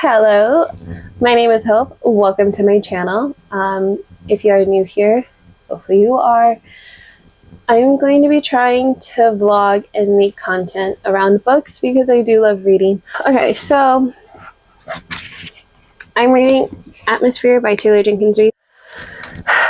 Hello, my name is Hope. Welcome to my channel. If you are new here, hopefully you are, I'm going to be trying to vlog and make content around books because I do love reading. Okay, so I'm reading Atmosphere by Taylor Jenkins Reid.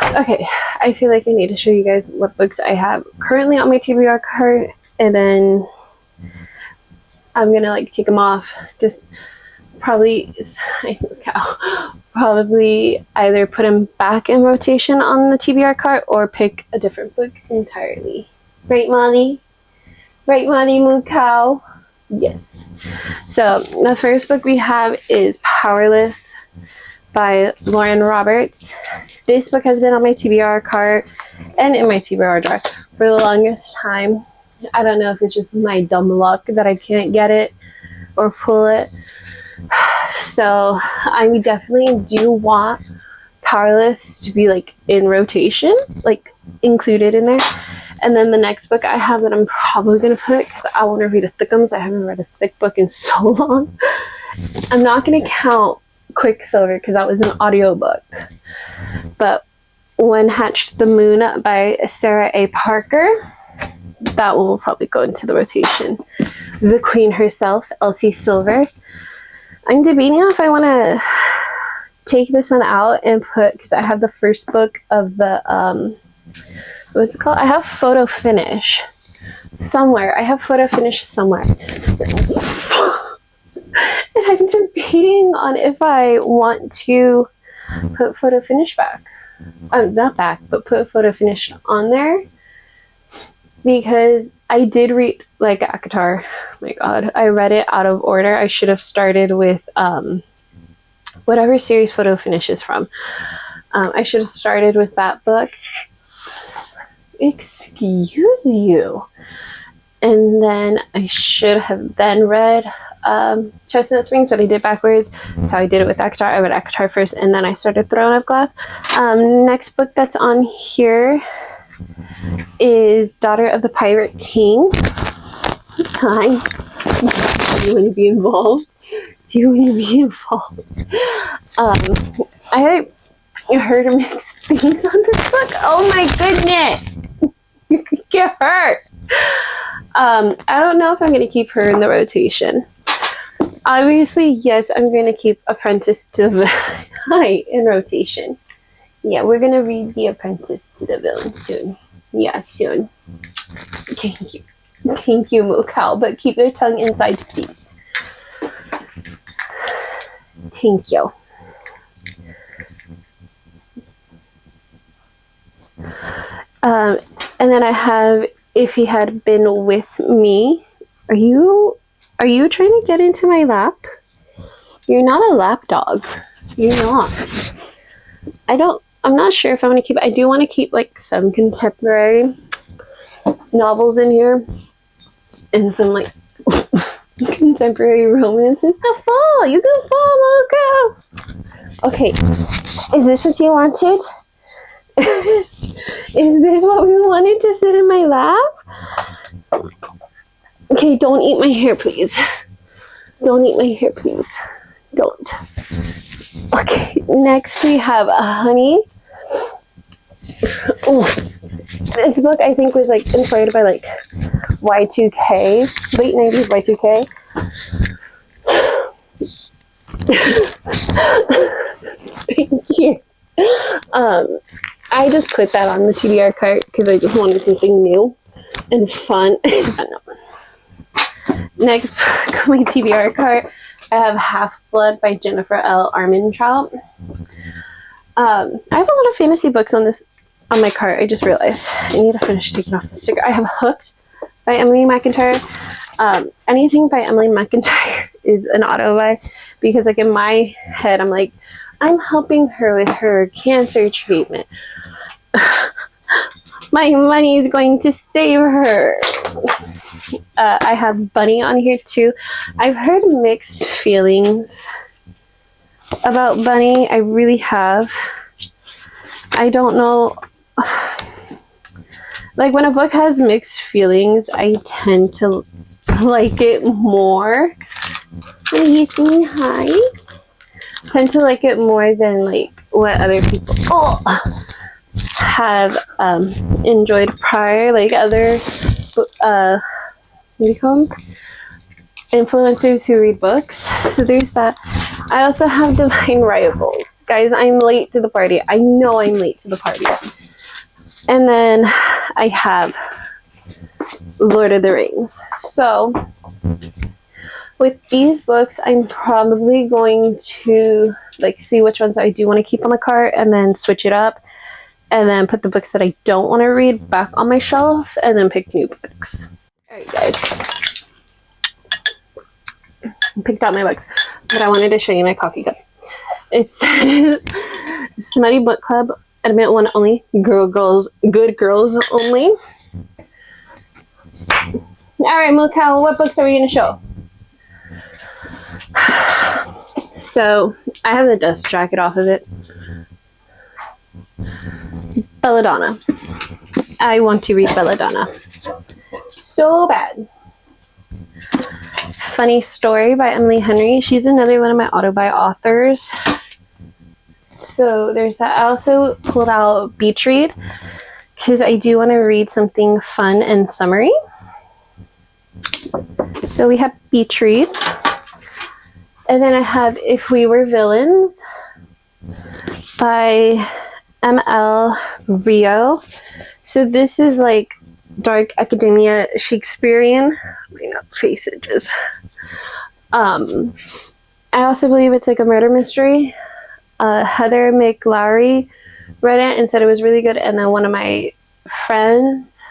Okay, I feel like I need to show you guys what books I have currently on my TBR cart, and then I'm gonna like take them off, just probably either put them back in rotation on the TBR cart or pick a different book entirely. Right, Molly? Right, Molly Moo Cow? Yes. So the first book we have is Powerless by Lauren Roberts. This book has been on my TBR cart and in my TBR drawer for the longest time. I don't know if it's just my dumb luck that I can't get it or pull it. So I definitely do want Powerless to be like in rotation, like included in there. And then the next book I have that I'm probably going to put, because I want to read a thickums. I haven't read a thick book in so long. I'm not going to count Quicksilver because that was an audiobook. But When Hatched the Moon by Sarah A. Parker, that one will probably go into the rotation. The Queen herself, Elsie Silver. I'm debating if I want to take this one out and put, because I have the first book of the, what's it called? I have Photo Finish somewhere. And I'm debating on if I want to put Photo Finish back. Not back, but put Photo Finish on there. Because I did read, like, ACOTAR. Oh my god, I read it out of order. I should have started with whatever series Photo Finish is from. I should have started with that book. Excuse you. And then I should have then read Chestnut Springs, but I did backwards. That's how I did it with ACOTAR. I read ACOTAR first, and then I started Throne of Glass. Next book that's on here is Daughter of the Pirate King. Hi. Do you want to be involved? I heard mixed things on this book. Oh my goodness! You could get hurt. I don't know if I'm going to keep her in the rotation. Obviously, yes, I'm going to keep Apprentice to the Villain in rotation. Yeah, we're going to read The Apprentice to the Villain soon. Yeah, soon. Thank you. Thank you, Mokal, but keep your tongue inside, please. Thank you. And then I have If He Had Been With Me. Are you trying to get into my lap? You're not a lap dog. You're not. I'm not sure if I want to keep, I do want to keep like some contemporary novels in here and some like contemporary romances. The fall! You can fall, Mocha! Okay, is this what you wanted? Is this what we wanted to sit in my lap? Okay, don't eat my hair, please. Don't eat my hair, please. Don't. Okay, next we have Honey. Ooh. This book I think was like inspired by like Y2K, late 90s Y2K. Thank you. I just put that on the TBR cart because I just wanted something new and fun. Next book on my TBR cart, I have Half-Blood by Jennifer L. Armentrout. I have a lot of fantasy books on my cart. I just realized I need to finish taking off the sticker. I have Hooked by Emily McIntyre. Anything by Emily McIntyre is an auto buy because like in my head I'm like, I'm helping her with her cancer treatment. My money is going to save her. I have Bunny on here too. I've heard mixed feelings about Bunny. I really have. I don't know. Like when a book has mixed feelings, I tend to like it more. Hi. tend to like it more than like what other people have enjoyed prior, like other what do you call them? Influencers who read books. So there's that. I also have Divine Rivals. Guys, I'm late to the party. I know I'm late to the party. And then I have Lord of the Rings. So with these books, I'm probably going to like see which ones I do want to keep on the cart and then switch it up, and then put the books that I don't want to read back on my shelf, and then pick new books. Alright guys, I picked out my books, but I wanted to show you my coffee cup. It says Smutty Book Club, admit one only, good girls only. Alright Mukau, what books are we going to show? So, I have the dust jacket off of it. Belladonna. I want to read Belladonna so bad. Funny Story by Emily Henry. She's another one of my auto-buy authors. So there's that. I also pulled out Beach Read because I do want to read something fun and summery. So we have Beach Read. And then I have If We Were Villains by M.L. Rio. So this is like dark academia Shakespearean. My face itches. I also believe it's like a murder mystery. Heather McLaury read it and said it was really good. And then one of my friends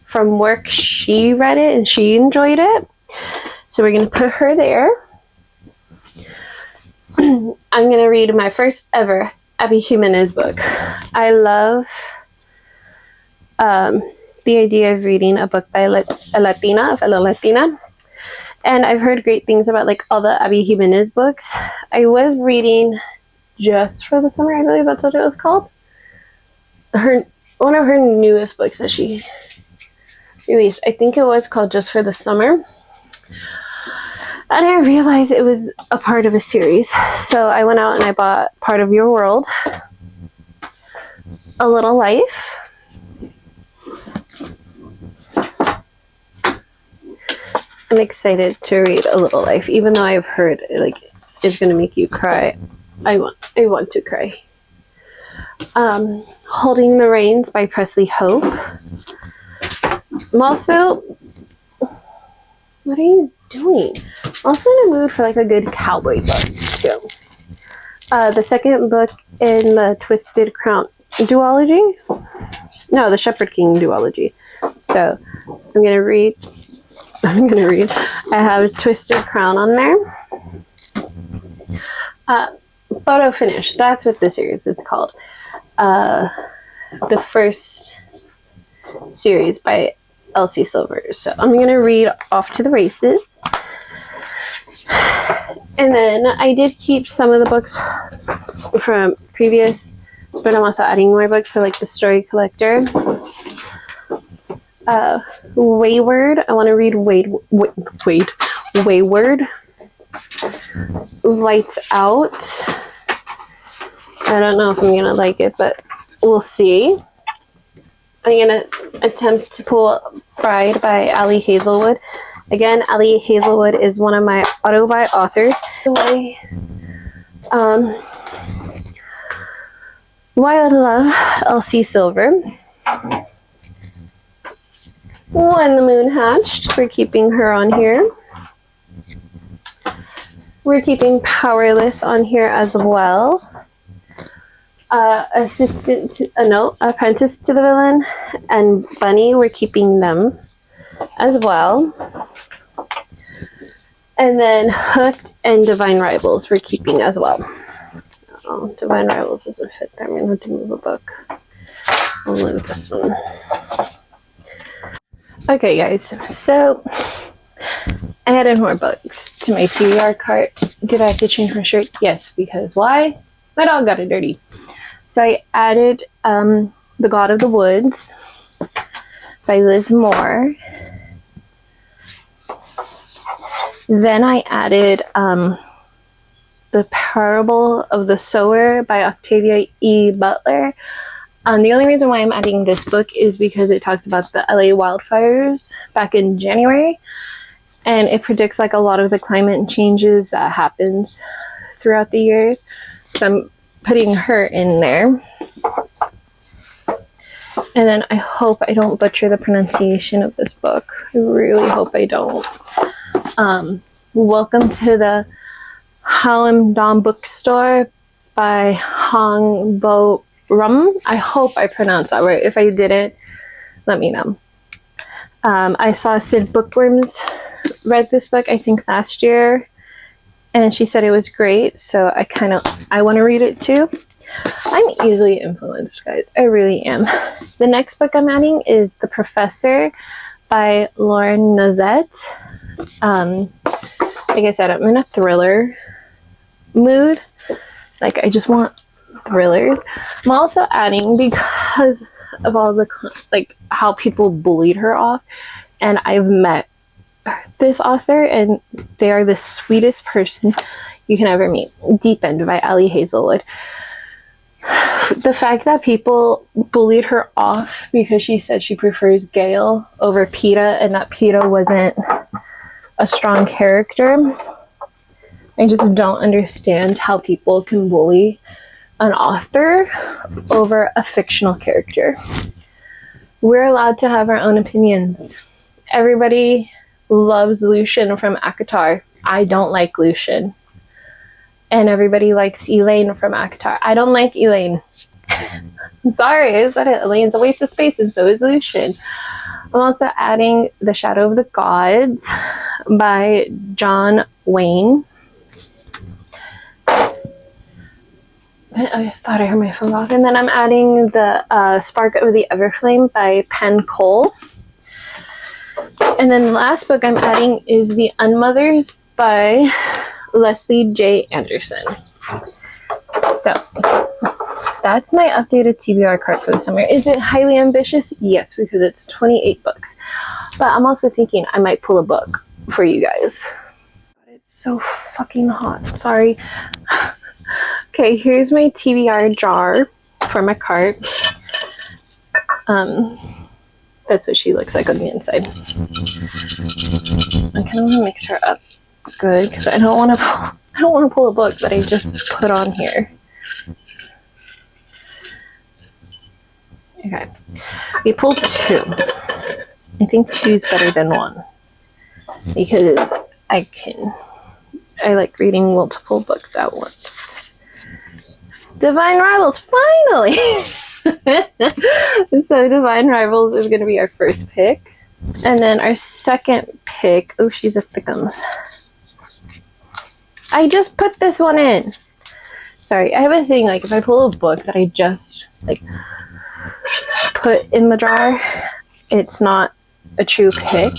from work, she read it and she enjoyed it. So we're going to put her there. I'm going to read my first ever Abby Jimenez book. I love the idea of reading a book by a fellow Latina. And I've heard great things about like all the Abby Jimenez books. I was reading Just for the Summer, I believe that's what it was called. One of her newest books that she released. I think it was called Just for the Summer. And I realized it was a part of a series. So I went out and I bought Part of Your World, A Little Life, I'm excited to read A Little Life, even though I've heard like it's gonna make you cry. I want to cry. Holding the Reins by Presley Hope. I'm also, what are you doing? I'm also in a mood for like a good cowboy book too. The second book in the Twisted Crown duology. No, the Shepherd King duology. So I'm gonna read. I have Twisted Crown on there. Photo Finish. That's what the series is called. The first series by Elsie Silver. So I'm going to read Off to the Races. And then I did keep some of the books from previous, but I'm also adding more books. So like The Story Collector. Wayward. I want to read Wayward. Lights Out. I don't know if I'm going to like it, but we'll see. I'm going to attempt to pull Bride by Ali Hazelwood. Again, Ali Hazelwood is one of my auto-buy authors. Wild Love, Elsie Silver. When the Moon Hatched, we're keeping her on here. We're keeping Powerless on here as well. Apprentice to the Villain and Bunny, we're keeping them as well. And then Hooked and Divine Rivals, we're keeping as well. Oh, Divine Rivals doesn't fit there. I'm going to have to move a book. I'll move this one. Okay, guys, so I added more books to my TBR cart. Did I have to change my shirt? Yes, because why? My dog got it dirty. So I added The God of the Woods by Liz Moore. Then I added The Parable of the Sower by Octavia E. Butler. The only reason why I'm adding this book is because it talks about the LA wildfires back in January, and it predicts like a lot of the climate changes that happens throughout the years. So I'm putting her in there. And then I hope I don't butcher the pronunciation of this book. I really hope I don't. Welcome to the Hallam Dom Bookstore by Hong Bo Rum. I hope I pronounced that right. If I didn't, let me know. I saw Sid Bookworms read this book, I think last year, and she said it was great, so I want to read it too. I'm easily influenced, guys. I really am. The next book I'm adding is The Professor by Lauren Nozette. Like I said, I'm in a thriller mood. Like, I just want thrillers. I'm also adding, because of all the like how people bullied her off, and I've met this author and they are the sweetest person you can ever meet. Deep End by Ali Hazelwood. The fact that people bullied her off because she said she prefers Gale over Peta and that Peta wasn't a strong character, I just don't understand how people can bully an author over a fictional character. We're allowed to have our own opinions. Everybody loves Lucian from ACOTAR. I don't like Lucian. And everybody likes Elaine from ACOTAR. I don't like Elaine. I'm sorry, I said it. Elaine's a waste of space, and so is Lucian. I'm also adding The Shadow of the Gods by John Wayne. I just thought I heard my phone off. And then I'm adding the Spark of the Everflame by Pango. And then the last book I'm adding is The Unmothers by Leslie J. Anderson. So that's my updated TBR cart for the summer. Is it highly ambitious? Yes, because it's 28 books. But I'm also thinking I might pull a book for you guys. It's so fucking hot. Sorry. Okay, here's my TBR jar for my cart. That's what she looks like on the inside. I kind of want to mix her up good because I don't want to pull a book that I just put on here. Okay, we pulled two. I think two's better than one because I like reading multiple books at once. Divine Rivals, finally! So Divine Rivals is going to be our first pick. And then our second pick, oh, she's a thickums. I just put this one in. Sorry, I have a thing, like if I pull a book that I just like put in the jar, it's not a true pick.